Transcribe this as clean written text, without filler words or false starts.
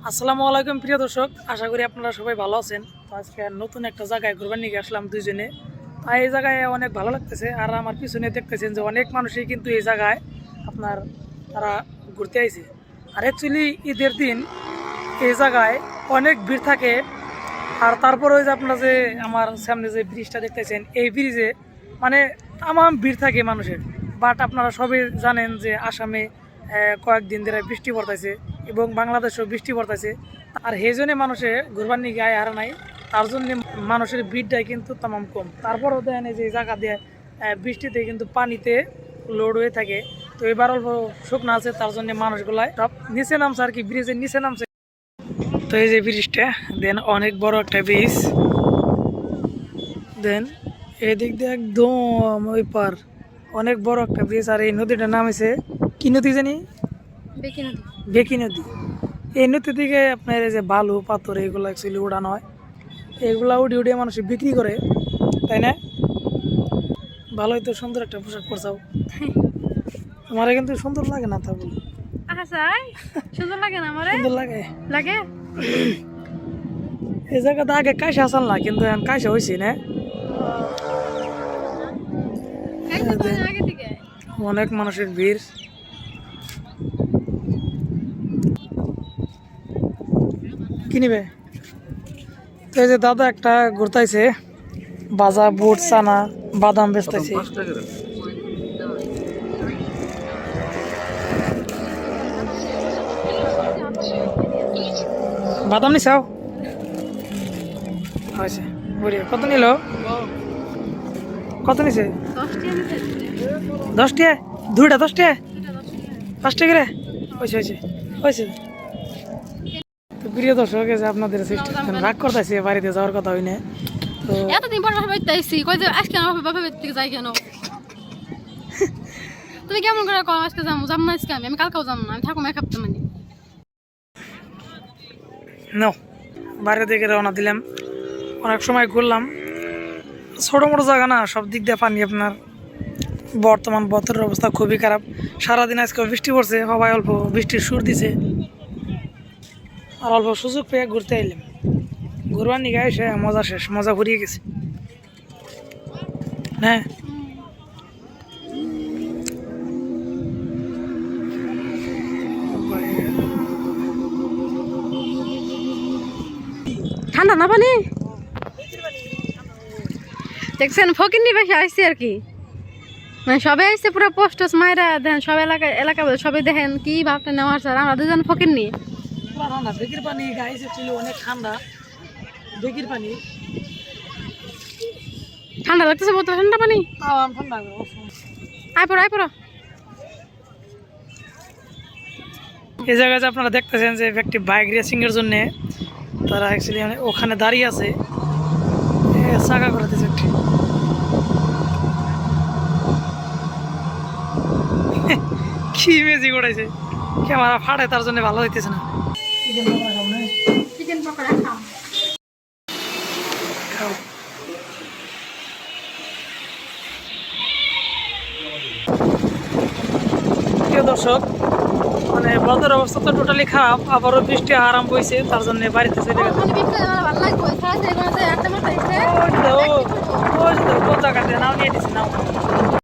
আসসালামু আলাইকুম প্রিয় দর্শক, আশা করি আপনারা সবাই ভালো আছেন। তো আজকে নতুন একটা জায়গায় ঘুরবার নিয়ে আসলাম দুইজনে। তাই এই জায়গায় অনেক ভালো লাগতেছে। আর আমার পিছনে দেখতেছেন যে অনেক মানুষই কিন্তু এই জায়গায় আপনার তারা ঘুরতে আইছে। আর অ্যাকচুয়ালি ঈদের দিন এই জায়গায় অনেক ভিড় থাকে। আর তারপরে ওই যে আপনারা যে আমার সামনে যে ব্রিজটা দেখতেছেন, এই ব্রিজে মানে তামাম ভিড় থাকে মানুষের। বাট আপনারা সবাই জানেন যে আসামে কয়েকদিন ধরে বৃষ্টি পড়তেছে এবং বাংলাদেশেও বৃষ্টি পড়তেছে। আর সেই জন্য মানুষে ঘুরবার নিয়ে গায়ে হারা নাই, তার জন্য মানুষের ভিড়টাই কিন্তু তামাম কম। তারপরও দেখেন এই যে জায়গা দিয়ে বৃষ্টিতে কিন্তু পানিতে লোড হয়ে থাকে। তো এবার অল্প শুকনো আছে, তার জন্য মানুষগুলাই সব নিচে নামছে আর কি, ব্রিজের নিচে নামছে। তো এই যে ব্রিজটা দেন অনেক বড় একটা ব্রিজ, দেন এদিক দিয়ে একদম ওই পার অনেক বড় একটা ব্রিজ। আর এই নদীটার নাম হয়েছে কি নদী জানি, বেকি নদী। এই নদী থেকে আপনার এই যে বালু পাথর এগুলো অ্যাকচুয়ালি উড়ানো হয়, এগুলা উড়ে উড়ে মানুষ বিক্রি করে, তাই না? ভালোই তো, সুন্দর একটা পোশাক পরছাও। তোমার কিন্তু সুন্দর লাগে না তা বলি? সুন্দর লাগে না আমারে? সুন্দর লাগে লাগে। এই জায়গাটা আগে কাইসা আসাল না, কিন্তু এখন কাইসা হয়েছি না। আগে থেকে অনেক মানুষের ভিড়। কিনিবে তো এই যে দাদা একটা ঘুরতাইছে, বাজা বুট চানা বাদাম বেচতেছে। বাদাম নিছাও হয়েছে বড়িয়া। কত নিল? কত নিছে? 10 টাকা? দুইটা 10 টাকা? 5 টাকা করে হয়েছে হয়েছে হয়েছে। তো প্রিয় দর্শক, যে আপনাদের রাগ করতেছে বাড়িতে যাওয়ার কথা হই না। তো এতদিন পর বাপের বাড়িতে আইছি, কই যে আজকে আমার বাপের বাড়ি থেকে যাই কেন? তুমি কেমন করে কও আজকে যাবো? যাম না আজকে, আমি কালকেও যাম না, আমি থাকুম এক সপ্তাহ মানে। নাও বাইরে থেকে রওনা দিলাম, অনেক সময় ঘুরলাম। ছোটো মোটো জায়গা না, সব দিক দিয়ে পানি। আপনার বর্তমান বতরের অবস্থা খুবই খারাপ। সারাদিন আজকে বৃষ্টি পড়ছে, সবাই অল্প বৃষ্টির সুর দিছে। আর অল্প সুযোগ পেয়ে ঘুরতে আইলাম। ঘুরবার নিয়ে এসে মজা শেষ, মজা ফুরিয়ে গেছে। হ্যাঁ, ঠান্ডা না পানি? দেখছেন ফকির নি বেশি আইসি আর কি, মানে সবাই আইসে পুরো পোস্ট মায়েরা দেখেন, সব এলাকা সবাই দেখেন কি ভাবটা নেওয়ার স্যার। আমরা দুজন ফকির নি ঠান্ডা বেকির পানি গাইছে ছিল অনেক ঠান্ডা। বেকির পানি ঠান্ডা লাগতেছে, বোতল ঠান্ডা পানি। ঠান্ডা আয় পড়ো আয় পড়ো। এই জায়গায় আপনারা দেখতেছেন যে একটি বাইক রেসিং এর জন্য তারা অ্যাকচুয়ালি ওখানে দাঁড়িয়ে আছে, চাকা করে দিয়েছে একটি। কি মেজিক উড়াইছে, ক্যামেরা ফাটে, তার জন্য ভালো হইতেছে না। চিকেন পকোড়া খাও। খাও। প্রিয় দর্শক, মানে বন্ধের অবস্থা তো টোটালি খারাপ, আবারও বৃষ্টি আরাম হয়েছে, তার জন্য বাড়িতে চলে গেছে। কোন জায়গাতে নাও নিয়ে দিচ্ছে নাও।